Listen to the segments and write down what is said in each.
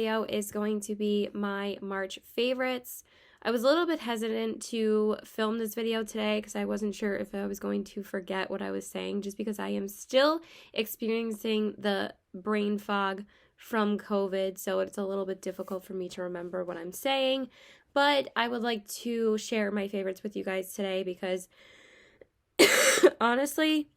video is going to be my March favorites. I was a little bit hesitant to film this video today because I wasn't sure if I was going to forget what I was saying, just because I am still experiencing the brain fog from COVID, so it's a little bit difficult for me to remember what I'm saying. But I would like to share my favorites with you guys today because honestly,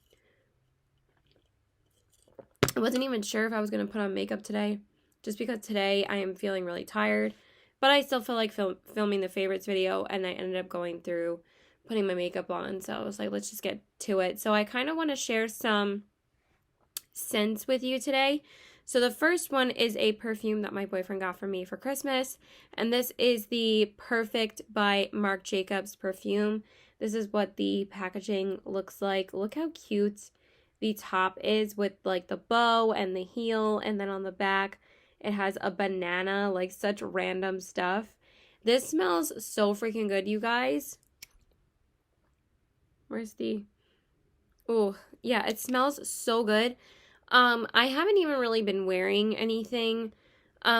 I wasn't even sure if I was going to put on makeup today, just because today I am feeling really tired, but I still feel like filming the favorites video, and I ended up going through putting my makeup on, so I was like, let's just get to it. So I kind of want to share some scents with you today. So the first one is a perfume that my boyfriend got for me for Christmas, and this is the Perfect by Marc Jacobs perfume. This is what the packaging looks like. Look how cute the top is with like the bow and the heel, and then on the back it has a banana, like such random stuff. This smells so freaking good, you guys. Where's the... Oh, yeah, it smells so good. I haven't even really been wearing anything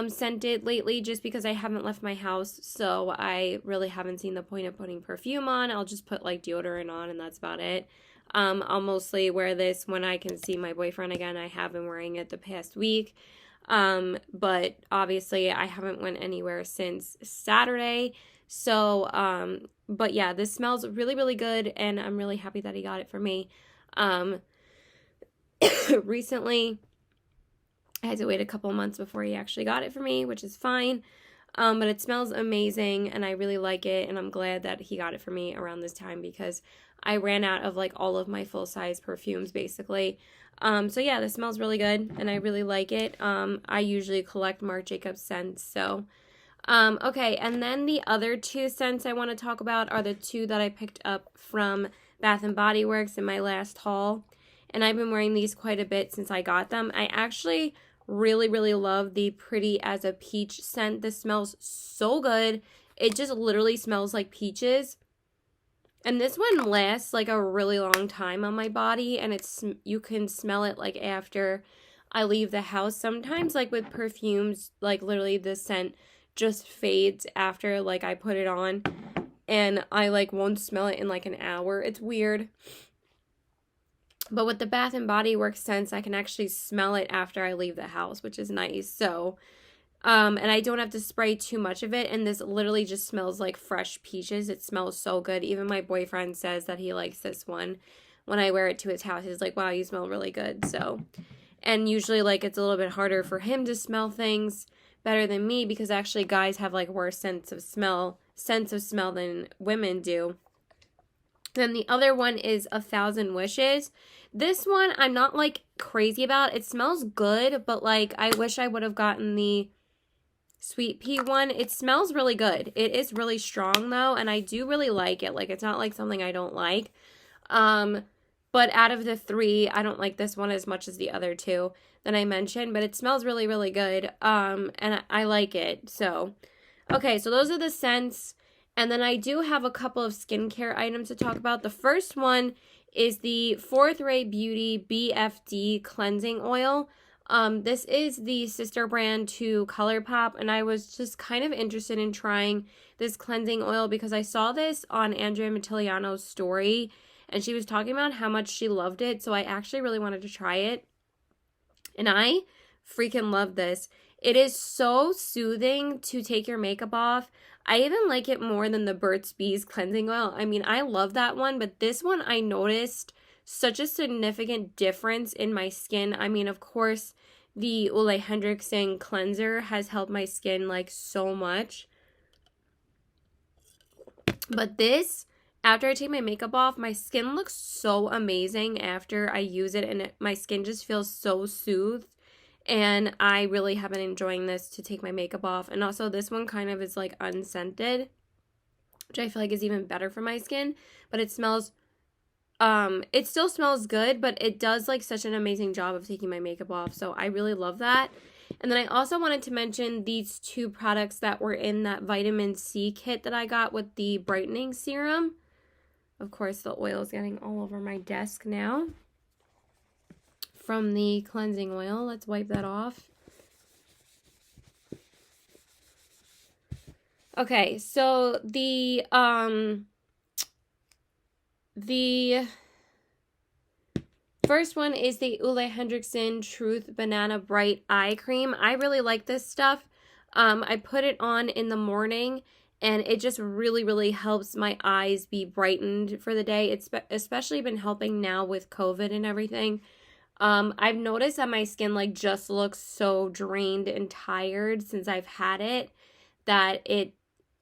scented lately just because I haven't left my house, so I really haven't seen the point of putting perfume on. I'll just put like deodorant on and that's about it. I'll mostly wear this when I can see my boyfriend again. I have been wearing it the past week, but obviously I haven't went anywhere since Saturday, so but yeah, this smells really, really good, and I'm really happy that he got it for me. Recently, I had to wait a couple months before he actually got it for me, which is fine. But it smells amazing, and I really like it, and I'm glad that he got it for me around this time because I ran out of like all of my full-size perfumes basically. So yeah, this smells really good, and I really like it. I usually collect Marc Jacobs scents, so okay, and then the other two scents I want to talk about are the two that I picked up from Bath & Body Works in my last haul. And I've been wearing these quite a bit since I got them. I actually really, really love the Pretty as a Peach scent. This smells so good. It just literally smells like peaches. And this one lasts like a really long time on my body. And it's you can smell it like after I leave the house. Sometimes like with perfumes, like literally the scent just fades after like I put it on. And I like won't smell it in like an hour. It's weird. But with the Bath & Body Works scents, I can actually smell it after I leave the house, which is nice. So, and I don't have to spray too much of it. And this literally just smells like fresh peaches. It smells so good. Even my boyfriend says that he likes this one. When I wear it to his house, he's like, wow, you smell really good. So, and usually like it's a little bit harder for him to smell things better than me because actually guys have like worse sense of smell than women do. Then the other one is 1,000 Wishes. This one I'm not like crazy about. It smells good, but like I wish I would have gotten the Sweet Pea one. It smells really good. It is really strong though, and I do really like it. Like it's not like something I don't like. But out of the three, I don't like this one as much as the other two that I mentioned, but it smells really, really good. And I like it. So, okay, so those are the scents. And then I do have a couple of skincare items to talk about. The first one is the Fourth Ray Beauty BFD Cleansing Oil. This is the sister brand to Colourpop, and I was just kind of interested in trying this cleansing oil because I saw this on Andrea Mattiliano's story, and she was talking about how much she loved it, so I actually really wanted to try it. And I freaking love this. It is so soothing to take your makeup off. I even like it more than the Burt's Bees cleansing oil. I mean, I love that one, but this one I noticed such a significant difference in my skin. I mean, of course, the Ole Henriksen cleanser has helped my skin like so much. But this, after I take my makeup off, my skin looks so amazing after I use it, and my skin just feels so soothed. And I really have been enjoying this to take my makeup off. And also this one kind of is like unscented, which I feel like is even better for my skin. But it smells, it still smells good, but it does like such an amazing job of taking my makeup off. So I really love that. And then I also wanted to mention these two products that were in that vitamin C kit that I got with the brightening serum. Of course, the oil is getting all over my desk now. From the cleansing oil. Let's wipe that off. Okay, so the first one is the Ole Hendrickson Truth Banana Bright Eye Cream. I really like this stuff. I put it on in the morning, and it just really, really helps my eyes be brightened for the day. It's especially been helping now with COVID and everything. I've noticed that my skin like just looks so drained and tired since I've had it, that it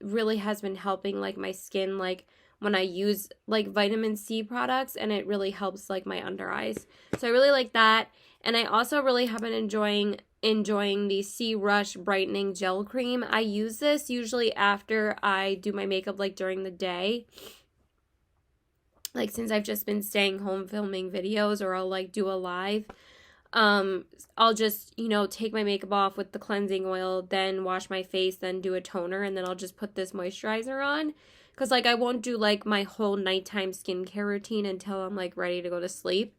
really has been helping like my skin, like when I use like vitamin C products, and it really helps like my under eyes. So I really like that. And I also really have been enjoying the C Rush Brightening Gel Cream. I use this usually after I do my makeup, like during the day. Like since I've just been staying home filming videos, or I'll like do a live. I'll just, you know, take my makeup off with the cleansing oil, then wash my face, then do a toner, and then I'll just put this moisturizer on. Because, like, I won't do, like, my whole nighttime skincare routine until I'm, like, ready to go to sleep.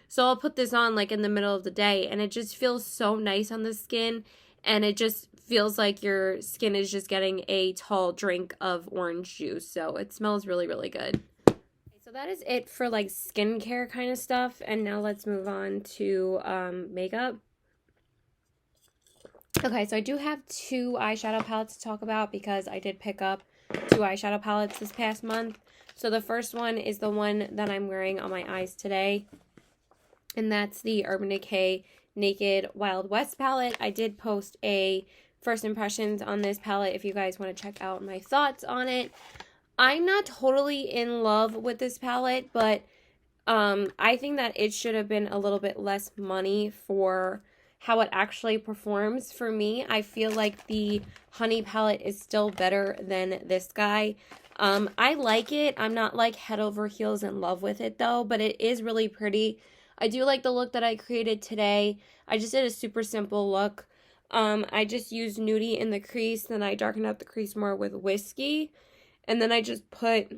So I'll put this on, like, in the middle of the day, and it just feels so nice on the skin, and it just feels like your skin is just getting a tall drink of orange juice. So it smells really, really good. So that is it for, like, skincare kind of stuff, and now let's move on to makeup. Okay, so I do have 2 eyeshadow palettes to talk about because I did pick up 2 eyeshadow palettes this past month. So the first one is the one that I'm wearing on my eyes today, and that's the Urban Decay Naked Wild West palette. I did post a first impressions on this palette if you guys want to check out my thoughts on it. I'm not totally in love with this palette, but I think that it should have been a little bit less money for how it actually performs. For me, I feel like the Honey palette is still better than this guy. I like it. I'm not like head over heels in love with it though, but it is really pretty. I do like the look that I created today. I just did a super simple look. I just used Nudie in the crease, then I darkened up the crease more with Whiskey. And then I just put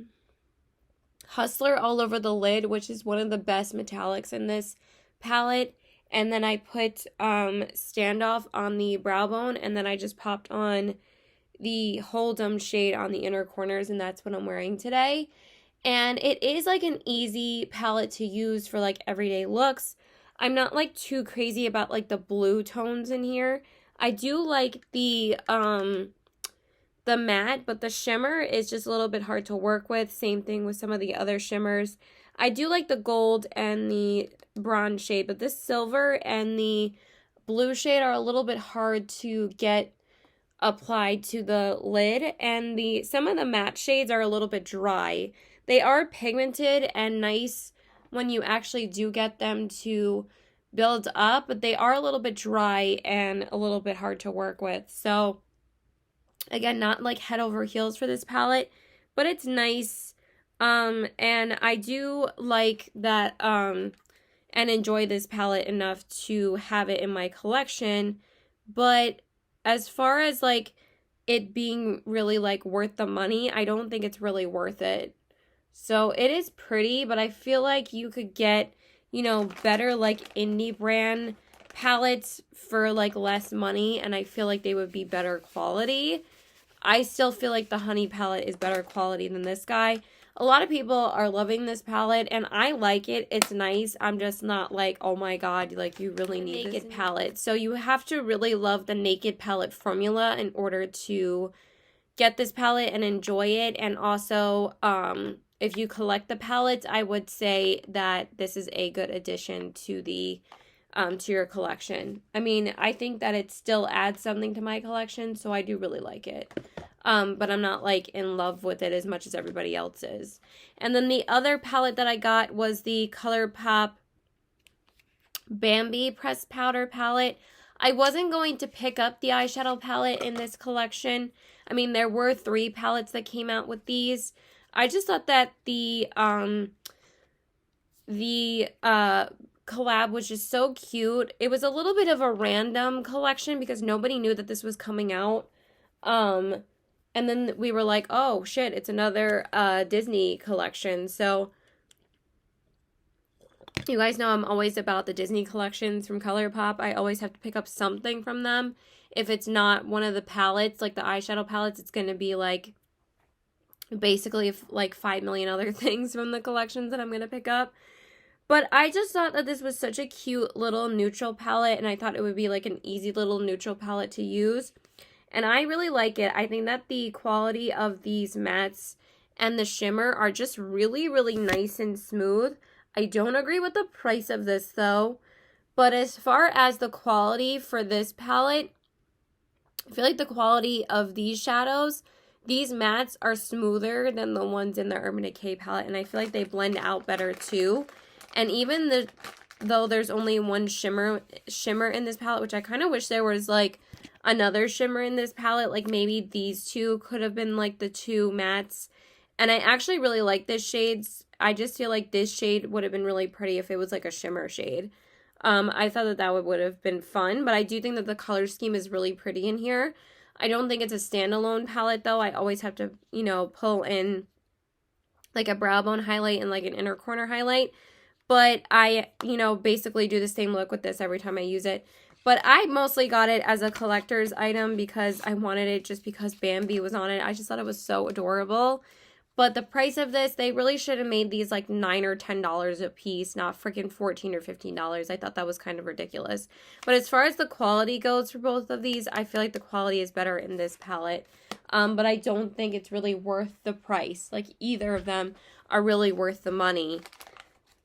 Hustler all over the lid, which is one of the best metallics in this palette. And then I put Standoff on the brow bone, and then I just popped on the Hold'em shade on the inner corners, and that's what I'm wearing today. And it is like an easy palette to use for like everyday looks. I'm not like too crazy about like the blue tones in here. I do like the matte, but the shimmer is just a little bit hard to work with. Same thing with some of the other shimmers. I do like the gold and the bronze shade, but this silver and the blue shade are a little bit hard to get applied to the lid, and some of the matte shades are a little bit dry. They are pigmented and nice when you actually do get them to build up, but they are a little bit dry and a little bit hard to work with. So again, not like head over heels for this palette, but it's nice. And I do like that and enjoy this palette enough to have it in my collection. But as far as like it being really like worth the money, I don't think it's really worth it. So it is pretty, but I feel like you could get, you know, better like indie brand palettes for like less money, and I feel like they would be better quality. I still feel like the Honey palette is better quality than this guy. A lot of people are loving this palette, and I like it. It's nice. I'm just not like, oh my god, like you really need this Naked palette. So you have to really love the Naked palette formula in order to get this palette and enjoy it. And also, if you collect the palettes, I would say that this is a good addition to the to your collection. I mean, I think that it still adds something to my collection, so I do really like it. But I'm not like in love with it as much as everybody else is. And then the other palette that I got was the Colourpop Bambi Pressed Powder palette. I wasn't going to pick up the eyeshadow palette in this collection. I mean, there were 3 palettes that came out with these. I just thought that the collab was just so cute. It was a little bit of a random collection because nobody knew that this was coming out. And then we were like, oh shit, it's another Disney collection. So you guys know I'm always about the Disney collections from Colourpop. I always have to pick up something from them. if it's not one of the palettes, like the eyeshadow palettes, it's going to be like basically like 5 million other things from the collections that I'm going to pick up. But I just thought that this was such a cute little neutral palette, and I thought it would be like an easy little neutral palette to use. And I really like it. I think that the quality of these mattes and the shimmer are just really, really nice and smooth. I don't agree with the price of this though. But as far as the quality for this palette, I feel like the quality of these shadows, these mattes are smoother than the ones in the Urban Decay palette. And I feel like they blend out better too. And even though there's only one shimmer in this palette, which I kind of wish there was like another shimmer in this palette, like maybe these two could have been like the two mattes. And I actually really like this shades. I just feel like this shade would have been really pretty if it was like a shimmer shade. I thought that would have been fun, but I do think that the color scheme is really pretty in here. I don't think it's a standalone palette though. I always have to, you know, pull in like a brow bone highlight and like an inner corner highlight. But I, you know, basically do the same look with this every time I use it. But I mostly got it as a collector's item because I wanted it just because Bambi was on it. I just thought it was so adorable. But the price of this, they really should have made these like $9 or $10 a piece, not freaking $14 or $15. I thought that was kind of ridiculous. But as far as the quality goes for both of these, I feel like the quality is better in this palette. But I don't think it's really worth the price. Like either of them are really worth the money.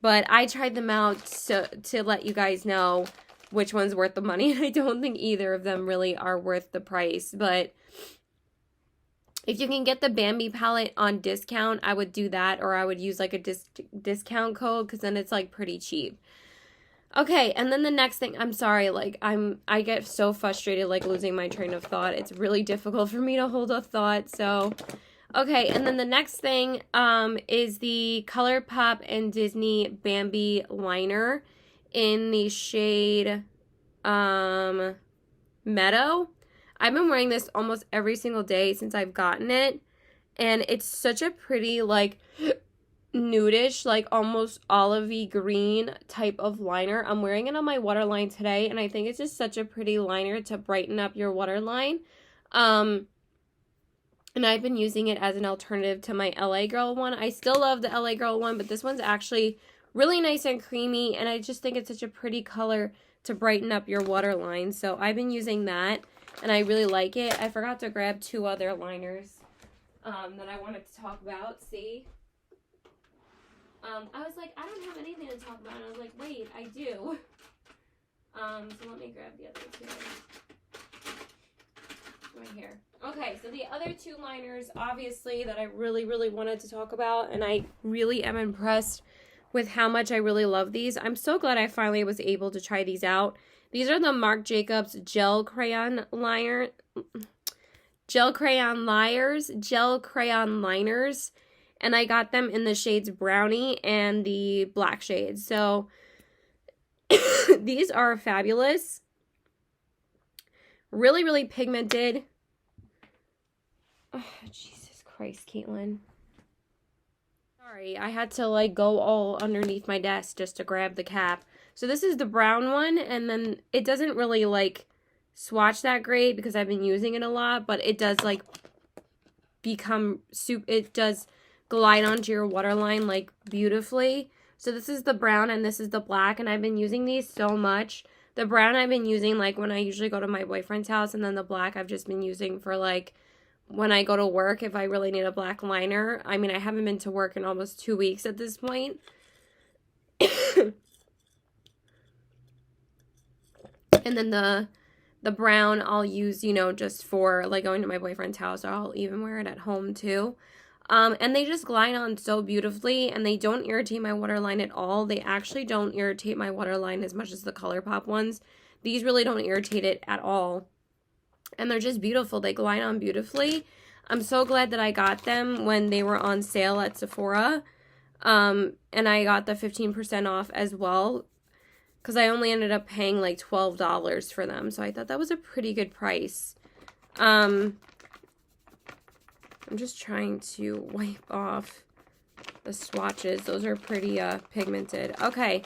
But I tried them out to let you guys know which one's worth the money. And I don't think either of them really are worth the price. But if you can get the Bambi palette on discount, I would do that. Or I would use like a discount code because then it's like pretty cheap. Okay, and then the next thing, I'm sorry, like I get so frustrated like losing my train of thought. It's really difficult for me to hold a thought. So okay, and then the next thing is the Colourpop and Disney Bambi liner in the shade Meadow. I've been wearing this almost every single day since I've gotten it, and it's such a pretty like nudish, like almost olivey green type of liner. I'm wearing it on my waterline today, and I think it's just such a pretty liner to brighten up your waterline. And I've been using it as an alternative to my LA Girl one. I still love the LA Girl one, but this one's actually really nice and creamy. And I just think it's such a pretty color to brighten up your waterline. So I've been using that, and I really like it. I forgot to grab two other liners that I wanted to talk about. See? I was like, I don't have anything to talk about. And I was like, wait, I do. So let me grab the other two. Right here. Okay, so the other two liners, obviously, that I really, really wanted to talk about, and I really am impressed with how much I really love these. I'm so glad I finally was able to try these out. These are the Marc Jacobs Gel Crayon Liners, and I got them in the shades Brownie and the black shades. So these are fabulous. Really, really pigmented. Oh, Jesus Christ, Caitlin. Sorry, I had to like go all underneath my desk just to grab the cap. So this is the brown one, and then it doesn't really like swatch that great because I've been using it a lot, but it does like it does glide onto your waterline like beautifully. So this is the brown and this is the black, and I've been using these so much. The brown I've been using like when I usually go to my boyfriend's house, and then the black I've just been using for like when I go to work if I really need a black liner. I mean, I haven't been to work in almost 2 weeks at this point. And then the brown I'll use, you know, just for like going to my boyfriend's house, or I'll even wear it at home too. And they just glide on so beautifully, and they don't irritate my waterline at all. They actually don't irritate my waterline as much as the Colourpop ones. These really don't irritate it at all. And they're just beautiful. They glide on beautifully. I'm so glad that I got them when they were on sale at Sephora. And I got the 15% off as well, because I only ended up paying like $12 for them. So I thought that was a pretty good price. I'm just trying to wipe off the swatches. Those are pretty pigmented. Okay.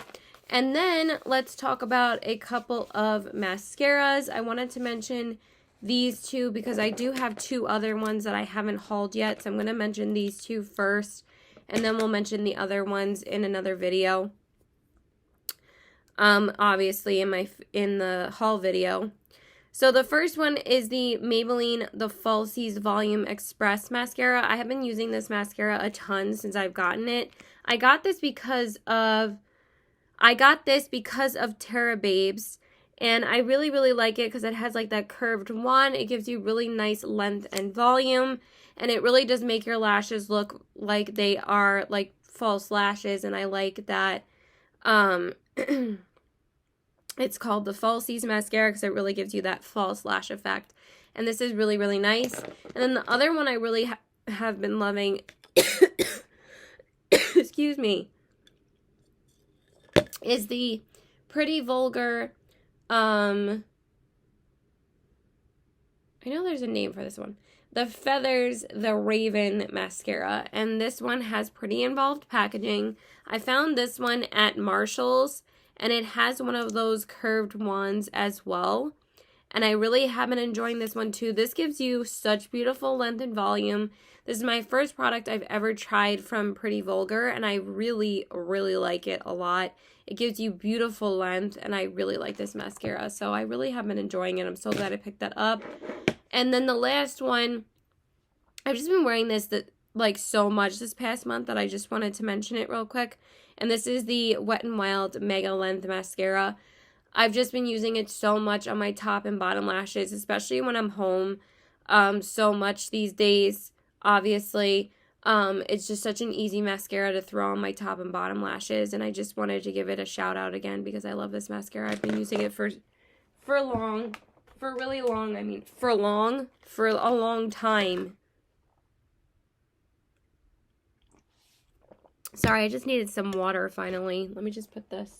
And then let's talk about a couple of mascaras. I wanted to mention these two because I do have two other ones that I haven't hauled yet. So I'm going to mention these two first, and then we'll mention the other ones in another video. Obviously in the haul video. So the first one is the Maybelline The Falsies Volume Express mascara. I have been using this mascara a ton since I've gotten it. I got this because of Terra Babes, and I really, really like it because it has like that curved wand. It gives you really nice length and volume, and it really does make your lashes look like they are like false lashes, and I like that it's called the Falsies mascara because it really gives you that false lash effect, and this is really, really nice. And then the other one I really have been loving excuse me, is the Pretty Vulgar, I know there's a name for this one, the Feathers the Raven mascara, and this one has pretty involved packaging. I found this one at Marshall's, and it has one of those curved wands as well, and I really have been enjoying this one too. This gives you such beautiful length and volume. This is my first product I've ever tried from Pretty Vulgar, and I really, really like it a lot. It gives you beautiful length, and I really like this mascara, so I really have been enjoying it. I'm so glad I picked that up. And then the last one, I've just been wearing this like so much this past month that I just wanted to mention it real quick. And this is the Wet n Wild Mega Length Mascara. I've just been using it so much on my top and bottom lashes, especially when I'm home so much these days. Obviously, it's just such an easy mascara to throw on my top and bottom lashes, and I just wanted to give it a shout out again because I love this mascara. I've been using it for a long time. Sorry, I just needed some water finally. Let me just put this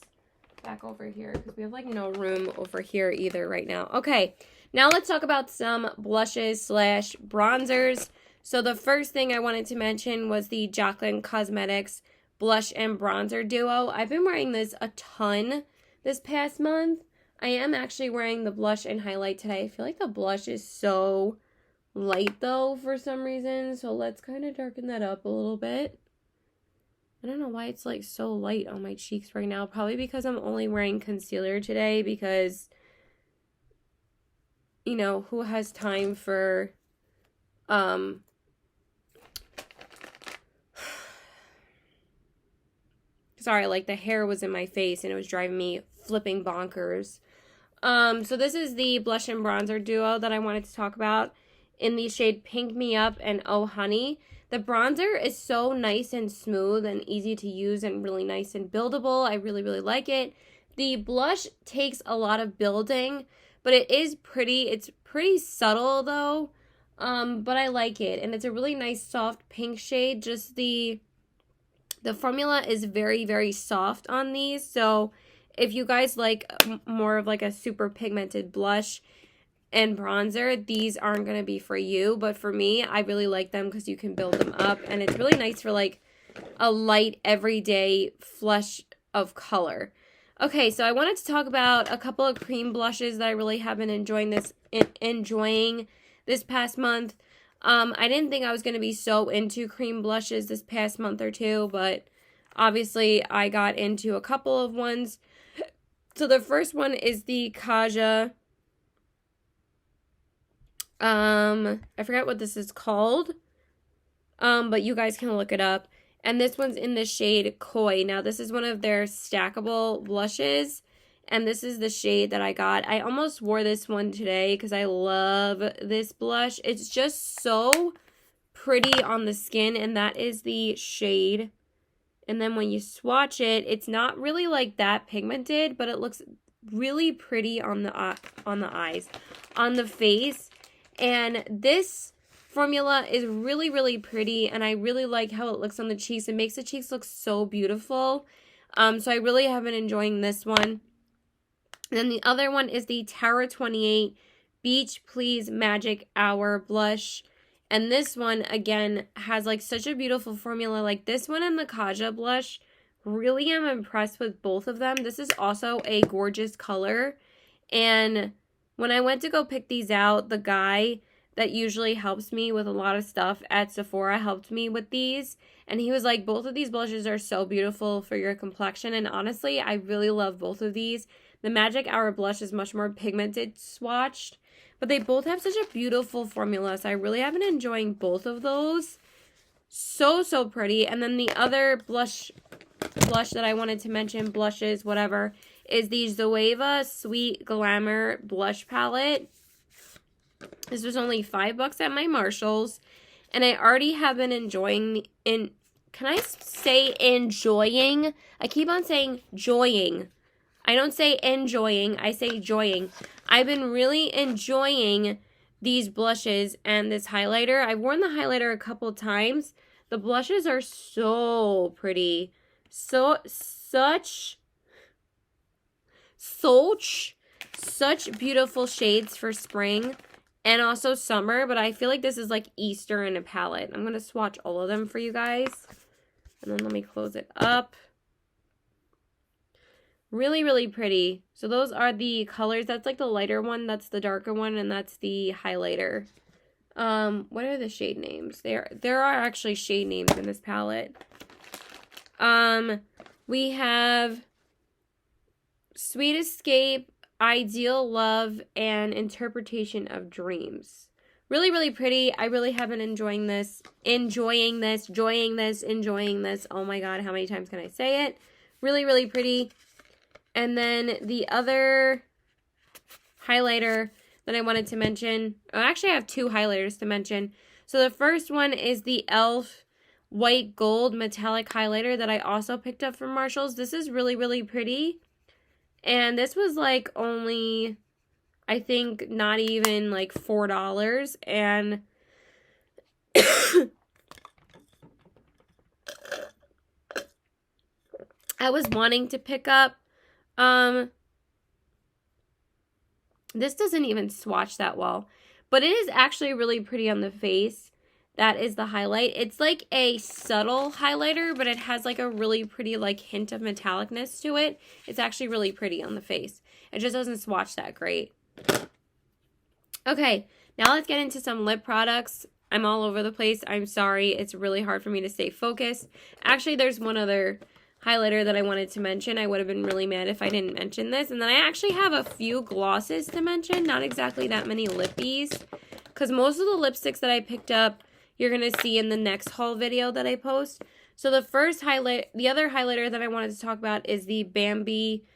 back over here because we have like no room over here either right now. Okay, now let's talk about some blushes / bronzers. So the first thing I wanted to mention was the Jaclyn Cosmetics Blush and Bronzer Duo. I've been wearing this a ton this past month. I am actually wearing the blush and highlight today. I feel like the blush is so light though for some reason. So let's kind of darken that up a little bit. I don't know why it's like so light on my cheeks right now. Probably because I'm only wearing concealer today because, you know, who has time for, sorry, like the hair was in my face and it was driving me flipping bonkers. So this is the blush and bronzer duo that I wanted to talk about in the shade Pink Me Up and Oh Honey. The bronzer is so nice and smooth and easy to use and really nice and buildable. I really, really like it. The blush takes a lot of building, but it is pretty. It's pretty subtle though, but I like it. And it's a really nice soft pink shade. Just the formula is very, very soft on these. So if you guys like more of like a super pigmented blush and bronzer, these aren't going to be for you. But for me, I really like them because you can build them up. And it's really nice for like a light everyday flush of color. Okay, so I wanted to talk about a couple of cream blushes that I really have been enjoying this past month. I didn't think I was going to be so into cream blushes this past month or two, but obviously I got into a couple of ones. So the first one is the Kaja. I forgot what this is called, but you guys can look it up. And this one's in the shade Koi. Now, this is one of their stackable blushes, and this is the shade that I got. I almost wore this one today because I love this blush. It's just so pretty on the skin, and that is the shade. And then when you swatch it, it's not really like that pigmented, but it looks really pretty on the eyes, on the face. And this formula is really, really pretty, and I really like how it looks on the cheeks. It makes the cheeks look so beautiful. So I really have been enjoying this one. And then the other one is the Tower 28 Beach Please Magic Hour Blush. And this one, again, has like such a beautiful formula. Like this one and the Kaja blush Really am impressed with both of them. This is also a gorgeous color. And when I went to go pick these out, the guy that usually helps me with a lot of stuff at Sephora helped me with these. And he was like, both of these blushes are so beautiful for your complexion. And honestly, I really love both of these. The Magic Hour blush is much more pigmented swatched. But they both have such a beautiful formula. So I really have been enjoying both of those. So, so pretty. And then the other blush that I wanted to mention, blushes, whatever, is the Zoeva Sweet Glamour Blush Palette. This was only $5 at my Marshalls. And I already have been enjoying, can I say enjoying? I keep on saying joying. I don't say enjoying, I say joying. I've been really enjoying these blushes and this highlighter. I've worn the highlighter a couple times. The blushes are so pretty. Such beautiful shades for spring and also summer, but I feel like this is like Easter in a palette. I'm going to swatch all of them for you guys. And then let me close it up. Really, really pretty. So those are the colors. That's like the lighter one, that's the darker one, and that's the highlighter. What are the shade names? There are actually shade names in this palette. We have Sweet Escape, Ideal Love, and Interpretation of Dreams. Really, really pretty. I really have been enjoying this. Enjoying this. Oh my god, how many times can I say it? Really, really pretty. And then the other highlighter that I wanted to mention, actually I have two highlighters to mention. So the first one is the e.l.f. White Gold Metallic Highlighter that I also picked up from Marshalls. This is really, really pretty. And this was like only, I think, not even like $4. And I was wanting to pick up, this doesn't even swatch that well, but it is actually really pretty on the face. That is the highlight. It's like a subtle highlighter, but it has like a really pretty like hint of metallicness to it. It's actually really pretty on the face. It just doesn't swatch that great. Okay, now let's get into some lip products. I'm all over the place. I'm sorry. It's really hard for me to stay focused. Actually, there's one other highlighter that I wanted to mention. I would have been really mad if I didn't mention this. And then I actually have a few glosses to mention. Not exactly that many lippies. Because most of the lipsticks that I picked up, you're going to see in the next haul video that I post. So the first the other highlighter that I wanted to talk about is the Bambi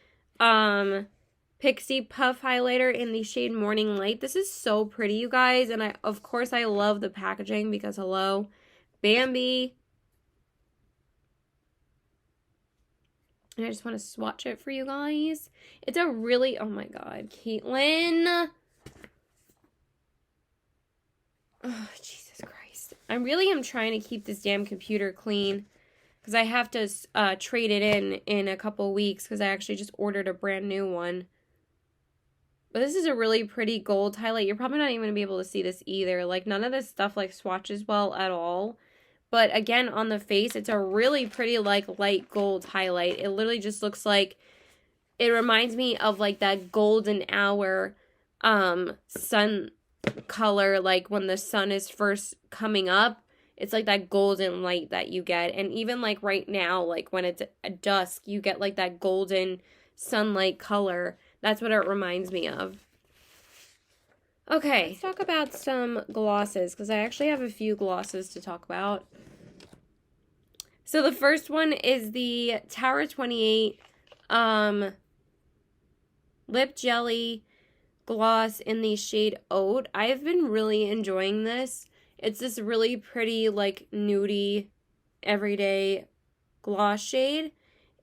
Pixie Puff highlighter in the shade Morning Light. This is so pretty, you guys. And of course, I love the packaging because, hello, Bambi. And I just want to swatch it for you guys. It's a really, oh my god, Caitlin. Oh, Jesus Christ. I really am trying to keep this damn computer clean because I have to trade it in a couple weeks because I actually just ordered a brand new one. But this is a really pretty gold highlight. You're probably not even going to be able to see this either. Like, none of this stuff, like, swatches well at all. But, again, on the face, it's a really pretty, like, light gold highlight. It literally just looks like, it reminds me of, like, that golden hour sun color, like, when the sun is first coming up. It's like that golden light that you get. And even, like, right now, like, when it's at dusk, you get, like, that golden sunlight color. That's what it reminds me of. Okay, let's talk about some glosses, because I actually have a few glosses to talk about. So the first one is the Tower 28 Lip Jelly Gloss in the shade Oat. I've been really enjoying this. It's this really pretty, like, nudie, everyday gloss shade.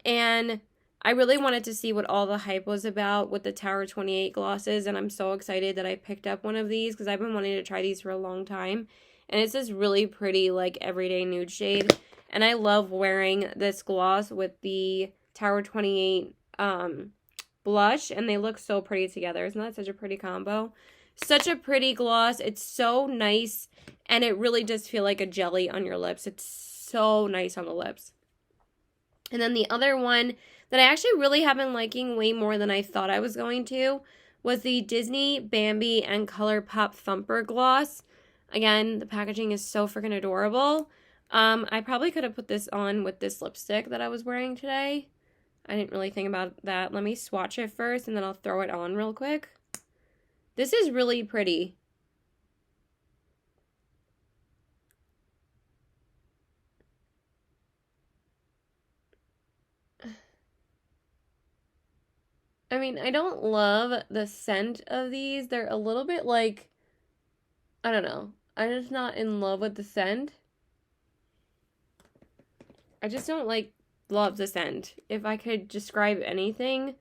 And I really wanted to see what all the hype was about with the Tower 28 glosses, and I'm so excited that I picked up one of these because I've been wanting to try these for a long time. And it's this really pretty, like, everyday nude shade. And I love wearing this gloss with the Tower 28 blush, and they look so pretty together. Isn't that such a pretty combo? Such a pretty gloss. It's so nice, and it really does feel like a jelly on your lips. It's so nice on the lips. And then the other one that I actually really have been liking way more than I thought I was going to was the Disney Bambi and Colourpop Thumper Gloss. Again, the packaging is so freaking adorable. I probably could have put this on with this lipstick that I was wearing today. I didn't really think about that. Let me swatch it first and then I'll throw it on real quick. This is really pretty. I mean, I don't love the scent of these. They're a little bit like, I don't know. I'm just not in love with the scent. I just don't love the scent. If I could describe anything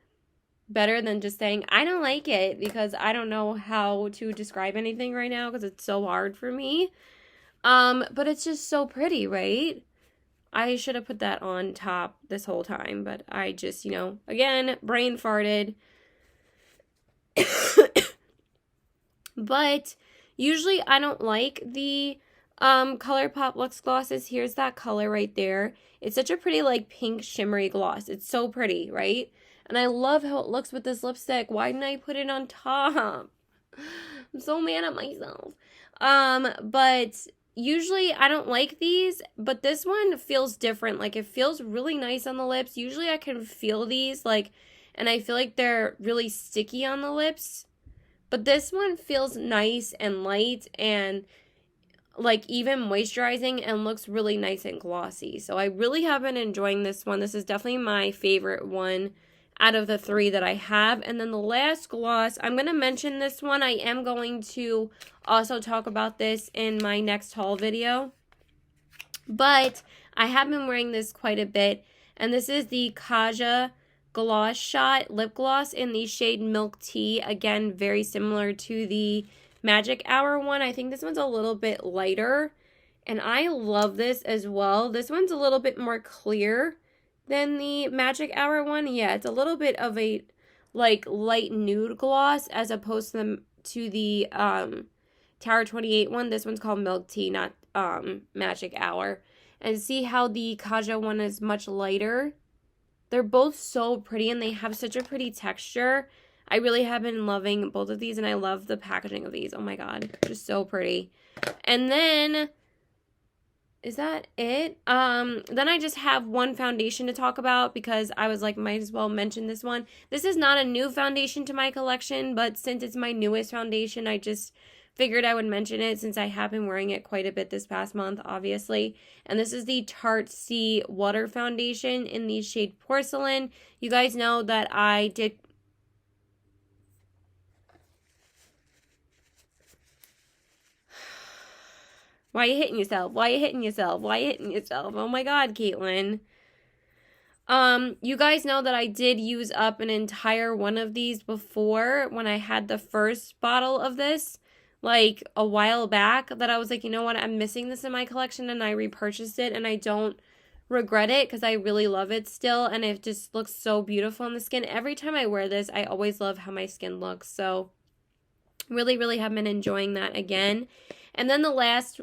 better than just saying, I don't like it, because I don't know how to describe anything right now because it's so hard for me. But it's just so pretty, right? I should have put that on top this whole time, but I just, again, brain farted. But usually I don't like the Colourpop Luxe glosses. Here's that color right there. It's such a pretty pink shimmery gloss. It's so pretty, right? And I love how it looks with this lipstick. Why didn't I put it on top? I'm so mad at myself. But usually I don't like these, but this one feels different. It feels really nice on the lips. Usually I can feel these, and I feel like they're really sticky on the lips. But this one feels nice and light and even moisturizing and looks really nice and glossy. So I really have been enjoying this one. This is definitely my favorite one out of the three that I have. And then the last gloss, I'm going to mention this one. I am going to also talk about this in my next haul video. But I have been wearing this quite a bit. And this is the Kaja Gloss Shot Lip Gloss in the shade Milk Tea. Again, very similar to the Magic Hour one. I think this one's a little bit lighter. And I love this as well. This one's a little bit more clear than the Magic Hour one. Yeah, it's a little bit of a light nude gloss as opposed to the Tower 28 one. This one's called Milk Tea, not Magic Hour. And see how the Kaja one is much lighter. They're both so pretty and they have such a pretty texture. I really have been loving both of these and I love the packaging of these. Oh my god, just so pretty. And then, is that it? Then I just have one foundation to talk about because I was might as well mention this one. This is not a new foundation to my collection, but since it's my newest foundation, I just figured I would mention it since I have been wearing it quite a bit this past month, obviously. And this is the Tarte C Water Foundation in the shade Porcelain. You guys know that I did... Why are you hitting yourself? Why are you hitting yourself? Why are you hitting yourself? Oh my god, Caitlin. You guys know that I did use up an entire one of these before when I had the first bottle of this. A while back, that I was you know what, I'm missing this in my collection, and I repurchased it, and I don't regret it because I really love it still, and it just looks so beautiful on the skin. Every time I wear this, I always love how my skin looks, so really, really have been enjoying that again. And then the last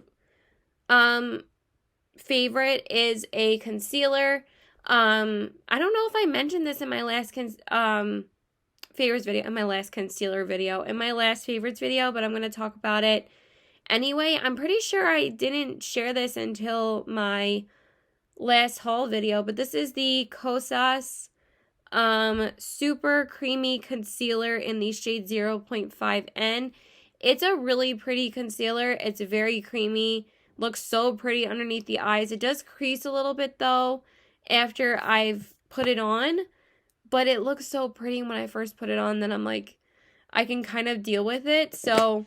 favorite is a concealer. I don't know if I mentioned this in my last favorites video, in my last concealer video, in my last favorites video, but I'm going to talk about it anyway. I'm pretty sure I didn't share this until my last haul video, but this is the Kosas Super Creamy Concealer in the shade 0.5N. It's a really pretty concealer. It's very creamy, looks so pretty underneath the eyes. It does crease a little bit though after I've put it on, but it looks so pretty when I first put it on. Then I'm I can kind of deal with it. So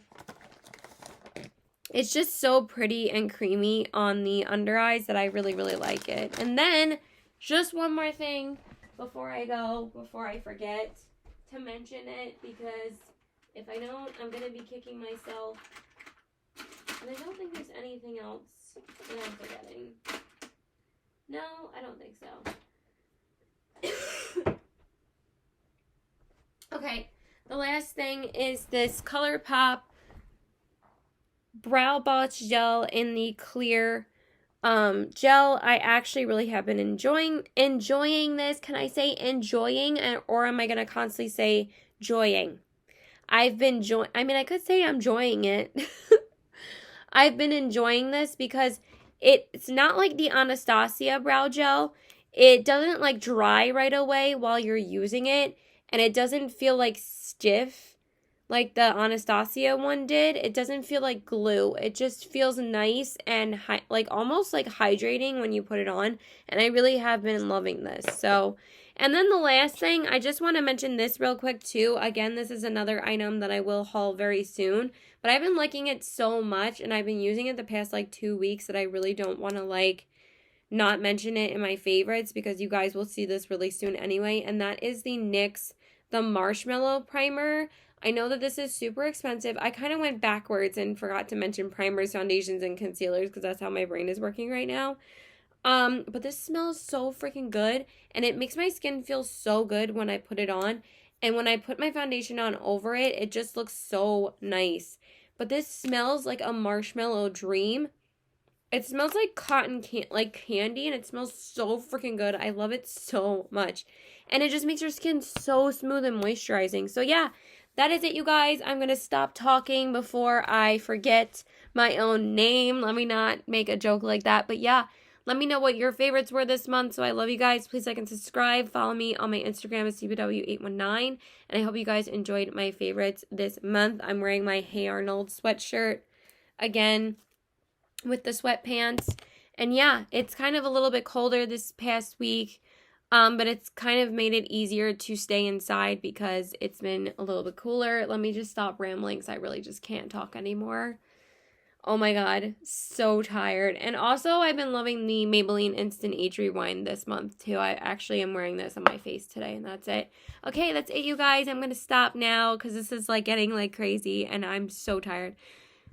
it's just so pretty and creamy on the under eyes that I really, really like it. And then just one more thing before I go, before I forget to mention it, because if I don't, I'm going to be kicking myself. And I don't think there's anything else that I'm forgetting. No, I don't think so. Okay, the last thing is this Colourpop Brow Box Gel in the clear gel. I actually really have been enjoying this. Can I say enjoying, or am I going to constantly say joying? I mean, I could say I'm enjoying it. I've been enjoying this because it's not like the Anastasia brow gel. It doesn't like dry right away while you're using it, and it doesn't feel like stiff like the Anastasia one did. It doesn't feel like glue. It just feels nice and like almost like hydrating when you put it on, and I really have been loving this. So, and then the last thing, I just want to mention this real quick too. Again, this is another item that I will haul very soon, but I've been liking it so much, and I've been using it the past like 2 weeks that I really don't want to like not mention it in my favorites because you guys will see this really soon anyway, and that is the NYX the Marshmallow Primer. I know that this is super expensive. I kind of went backwards and forgot to mention primers, foundations, and concealers because that's how my brain is working right now. But this smells so freaking good, and it makes my skin feel so good when I put it on. And when I put my foundation on over it, it just looks so nice. But this smells like a marshmallow dream. It smells like candy, and it smells so freaking good. I love it so much. And it just makes your skin so smooth and moisturizing. So yeah, that is it, you guys. I'm going to stop talking before I forget my own name. Let me not make a joke like that. But yeah, let me know what your favorites were this month. So I love you guys. Please like and subscribe. Follow me on my Instagram at CBW819. And I hope you guys enjoyed my favorites this month. I'm wearing my Hey Arnold sweatshirt again with the sweatpants. And yeah, it's kind of a little bit colder this past week. But it's kind of made it easier to stay inside because it's been a little bit cooler. Let me just stop rambling because I really just can't talk anymore. Oh my god, so tired. And also, I've been loving the Maybelline Instant Age Rewind this month too. I actually am wearing this on my face today, and that's it. Okay, that's it, you guys. I'm going to stop now because this is like getting like crazy, and I'm so tired.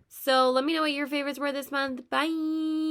So let me know what your favorites were this month. Bye!